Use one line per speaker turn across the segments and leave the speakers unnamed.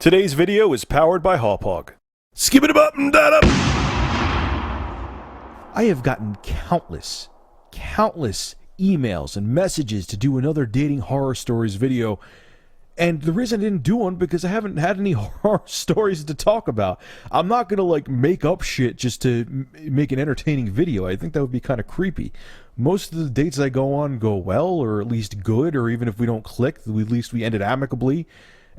Today's video is powered by Hawpog.
Skip it up and that up.
I have gotten countless emails and messages to do another dating horror stories video. And the reason I didn't do one because I haven't had any horror stories to talk about. I'm not going to make up shit just to make an entertaining video. I think that would be kind of creepy. Most of the dates I go on go well, or at least good, or even if we don't click, at least we ended amicably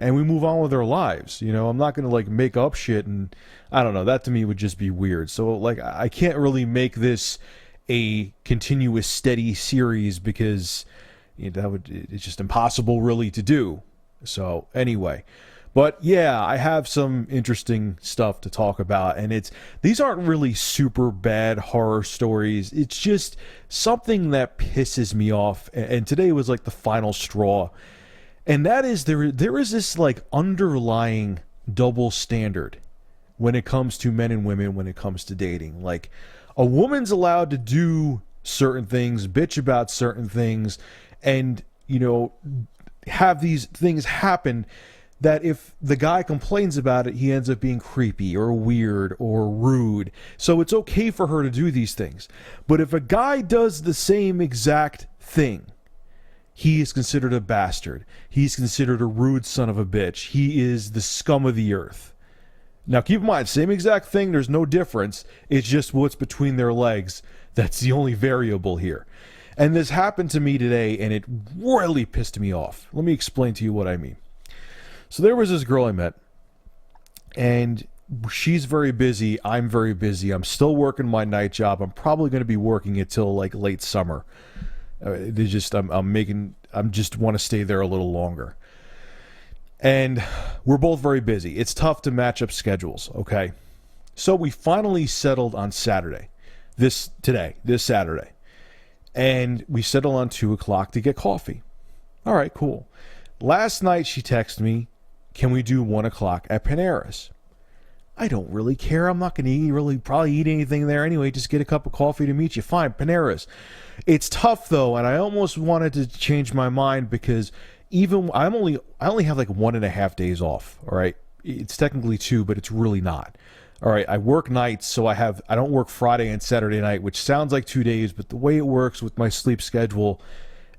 and we move on with our lives. You know, I'm not going to make up shit, and I don't know, that to me would just be weird. So I can't really make this a continuous steady series because it's just impossible really to do. So anyway, but yeah, I have some interesting stuff to talk about, and these aren't really super bad horror stories. It's just something that pisses me off, and today was the final straw. And that is there is this underlying double standard when it comes to men and women, when it comes to dating. A woman's allowed to do certain things, bitch about certain things, and have these things happen that if the guy complains about it, he ends up being creepy or weird or rude. So it's okay for her to do these things. But if a guy does the same exact thing, he is considered a bastard. He's considered a rude son of a bitch. He is the scum of the earth. Now keep in mind, same exact thing, there's no difference. It's just what's between their legs. That's the only variable here. And this happened to me today, and it royally pissed me off. Let me explain to you what I mean. So there was this girl I met, and she's very busy. I'm very busy. I'm still working my night job. I'm probably going to be working it till late summer. I just want to stay there a little longer. And we're both very busy. It's tough to match up schedules, okay? So we finally settled on Saturday. This Saturday. And we settled on 2 o'clock to get coffee. All right, cool. Last night she texted me, can we do 1 o'clock at Panera's? I don't really care. I'm not going to probably eat anything there anyway. Just get a cup of coffee to meet you. Fine, Panera's. It's tough though, and I almost wanted to change my mind because I only have 1.5 days off. All right, it's technically 2, but it's really not. All right, I work nights, so I don't work Friday and Saturday night, which sounds like 2 days, but the way it works with my sleep schedule,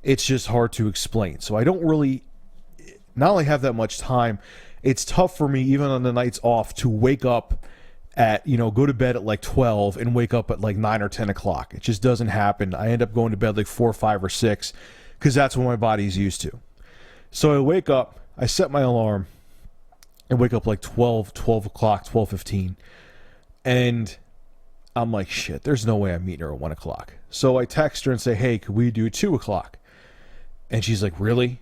it's just hard to explain. So I don't really not only have that much time, it's tough for me even on the nights off to wake up at, go to bed at 12 and wake up at 9 or 10 o'clock. It just doesn't happen. I end up going to bed 4, 5, or 6 because that's what my body's used to. So I wake up, I set my alarm, and wake up 12 o'clock, 12:15. And I'm like, shit, there's no way I'm meeting her at 1 o'clock. So I text her and say, hey, could we do 2 o'clock? And she's like, really?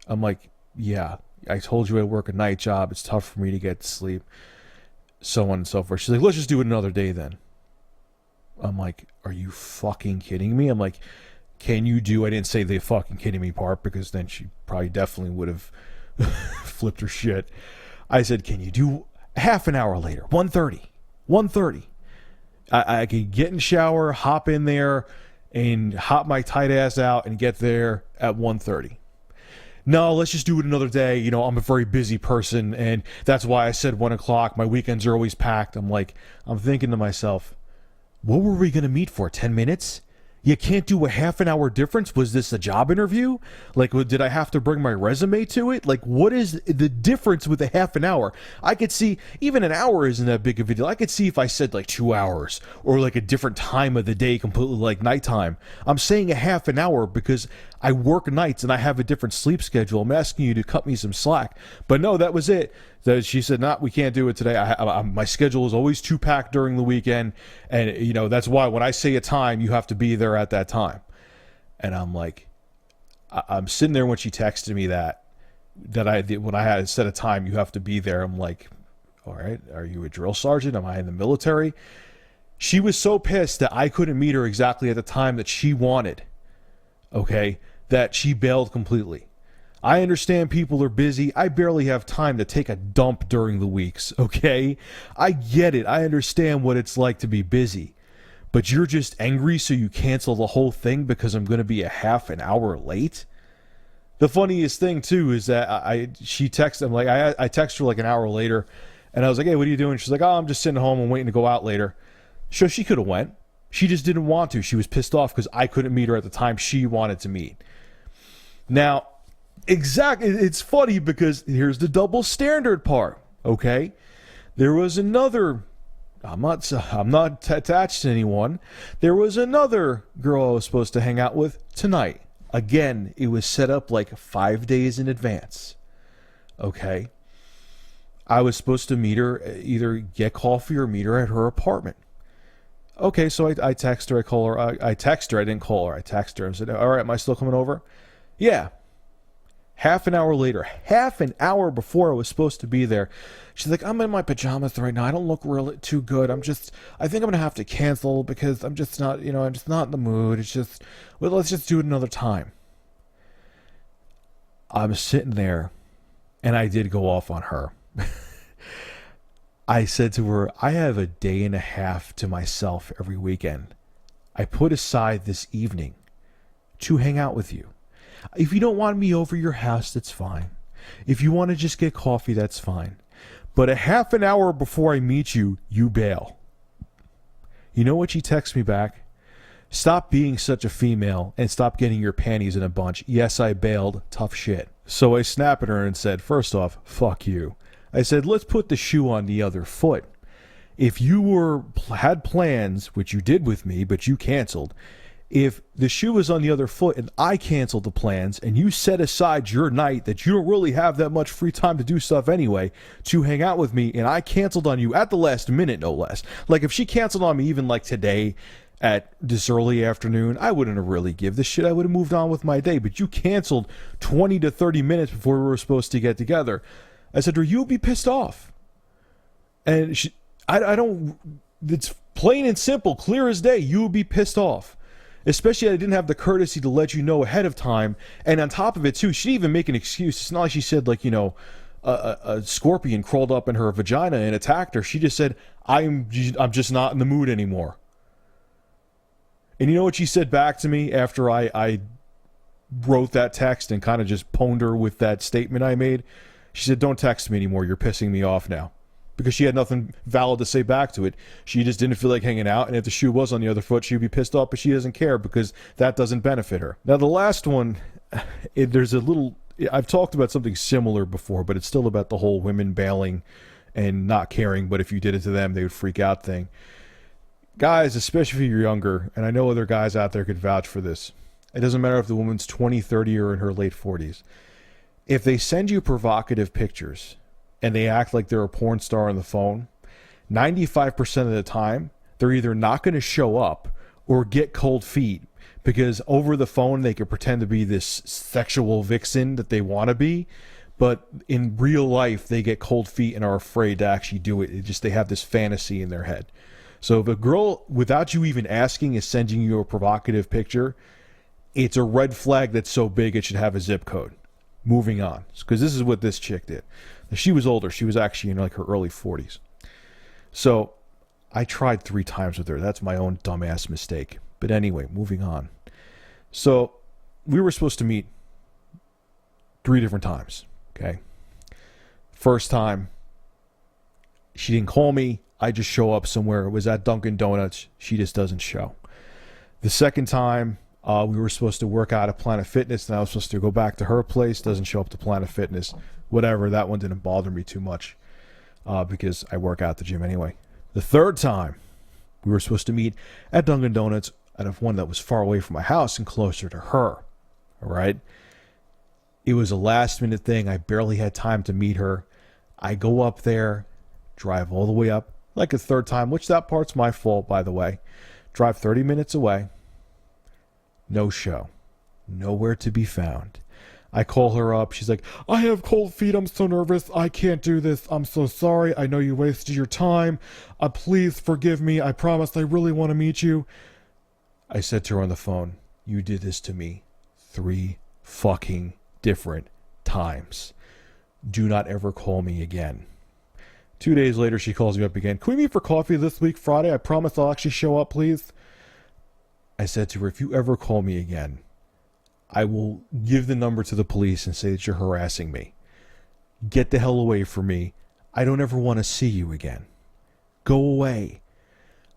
I'm like, yeah, I told you I work a night job. It's tough for me to get to sleep. So on and so forth. She's like, let's just do it another day then. I'm like, are you fucking kidding me? I'm like, can you do, I didn't say the fucking kidding me part because then she probably definitely would have flipped her shit. I said, can you do half an hour later? 1:30. 1:30. I can get in the shower, hop in there, and hop my tight ass out and get there at 1:30. No, let's just do it another day. I'm a very busy person, and that's why I said 1 o'clock. My weekends are always packed. I'm thinking to myself, what were we going to meet for, 10 minutes? You can't do a half an hour difference? Was this a job interview? Did I have to bring my resume to it? What is the difference with a half an hour? I could see, even an hour isn't that big of a deal. I could see if I said 2 hours or a different time of the day, completely nighttime. I'm saying a half an hour because I work nights and I have a different sleep schedule. I'm asking you to cut me some slack. But no, that was it. She said, nah, we can't do it today. My schedule is always too packed during the weekend. And, that's why when I say a time, you have to be there at that time. And I'm like, I'm sitting there when she texted me when I had set a time, you have to be there. I'm like, all right, are you a drill sergeant? Am I in the military? She was so pissed that I couldn't meet her exactly at the time that she wanted. Okay, that she bailed completely. I understand people are busy. I barely have time to take a dump during the weeks, okay? I get it. I understand what it's like to be busy. But you're just angry so you cancel the whole thing because I'm going to be a half an hour late? The funniest thing too is that she texted him, like I texted her like an hour later, and I was like, hey, what are you doing? She's like, oh, I'm just sitting home and waiting to go out later. So she could have went. She just didn't want to. She was pissed off because I couldn't meet her at the time she wanted to meet. Now, exactly, it's funny because here's the double standard part. Okay, there was another. I'm not attached to anyone. There was another girl I was supposed to hang out with tonight. Again, it was set up like 5 days in advance. Okay, I was supposed to meet her, either get coffee or meet her at her apartment. Okay, so I text her, I call her, I text her, I didn't call her, I text her and said, all right, am I still coming over? Yeah. Half an hour later, half an hour before I was supposed to be there, she's like, I'm in my pajamas right now, I don't look really too good, I think I'm going to have to cancel because I'm just not, I'm just not in the mood, well, let's just do it another time. I'm sitting there, and I did go off on her. I said to her, I have a day and a half to myself every weekend. I put aside this evening to hang out with you. If you don't want me over your house, that's fine. If you want to just get coffee, that's fine. But a half an hour before I meet you, you bail. You know what she texts me back? Stop being such a female and stop getting your panties in a bunch. Yes, I bailed. Tough shit. So I snapped at her and said, first off, fuck you. I said, let's put the shoe on the other foot. If you had plans, which you did with me, but you canceled, if the shoe was on the other foot and I canceled the plans and you set aside your night that you don't really have that much free time to do stuff anyway to hang out with me and I canceled on you at the last minute, no less. Like if she canceled on me even like today at this early afternoon, I wouldn't have really give this shit. I would have moved on with my day. But you canceled 20 to 30 minutes before we were supposed to get together. I said to her, you'll be pissed off. And I don't, it's plain and simple, clear as day, you would be pissed off. Especially I didn't have the courtesy to let you know ahead of time. And on top of it, too, she didn't even make an excuse. It's not like she said, like, a scorpion crawled up in her vagina and attacked her. She just said, I'm just not in the mood anymore. And you know what she said back to me after I wrote that text and kind of just pwned her with that statement I made? She said, don't text me anymore. You're pissing me off now. Because she had nothing valid to say back to it. She just didn't feel like hanging out. And if the shoe was on the other foot, she'd be pissed off. But she doesn't care because that doesn't benefit her. Now, the last one, there's a little... I've talked about something similar before, but it's still about the whole women bailing and not caring. But if you did it to them, they would freak out thing. Guys, especially if you're younger, and I know other guys out there could vouch for this. It doesn't matter if the woman's 20, 30, or in her late 40s. If they send you provocative pictures and they act like they're a porn star on the phone, 95% of the time, they're either not going to show up or get cold feet because over the phone they can pretend to be this sexual vixen that they want to be, but in real life they get cold feet and are afraid to actually do it. They have this fantasy in their head. So if a girl, without you even asking, is sending you a provocative picture, it's a red flag that's so big it should have a zip code. Moving on, because this is what this chick did. She was older. She was actually in like her early 40s. So I tried 3 times with her. That's my own dumbass mistake. But anyway, moving on. So we were supposed to meet 3 different times. Okay. First time, she didn't call me. I just show up somewhere. It was at Dunkin' Donuts. She just doesn't show. The second time, we were supposed to work out at Planet Fitness, and I was supposed to go back to her place. Doesn't show up to Planet Fitness. Whatever. That one didn't bother me too much because I work out at the gym anyway. The third time, we were supposed to meet at Dunkin' Donuts at one that was far away from my house and closer to her. All right? It was a last-minute thing. I barely had time to meet her. I go up there, drive all the way up, like a third time, which that part's my fault, by the way. Drive 30 minutes away. No show. Nowhere to be found. I call her up. She's like, I have cold feet. I'm so nervous. I can't do this. I'm so sorry. I know you wasted your time. Please forgive me. I promise I really want to meet you. I said to her on the phone, you did this to me 3 fucking different times. Do not ever call me again. 2 days later, she calls me up again. Can we meet for coffee this week, Friday? I promise I'll actually show up, please. I said to her, if you ever call me again, I will give the number to the police and say that you're harassing me. Get the hell away from me. I don't ever want to see you again. Go away.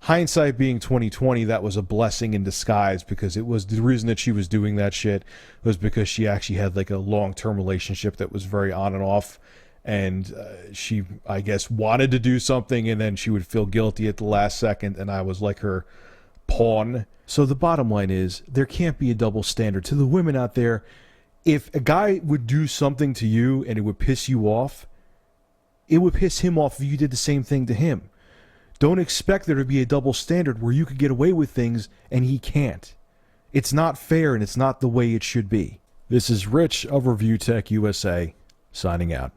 Hindsight being 2020, that was a blessing in disguise, because it was the reason that she was doing that shit was because she actually had like a long-term relationship that was very on and off, and she, I guess, wanted to do something, and then she would feel guilty at the last second, and I was like her pawn. So the bottom line is, there can't be a double standard. To the women out there, if a guy would do something to you and it would piss you off, it would piss him off if you did the same thing to him. Don't expect there to be a double standard where you could get away with things and he can't. It's not fair, and it's not the way it should be. This is Rich of ReviewTechUSA, signing out.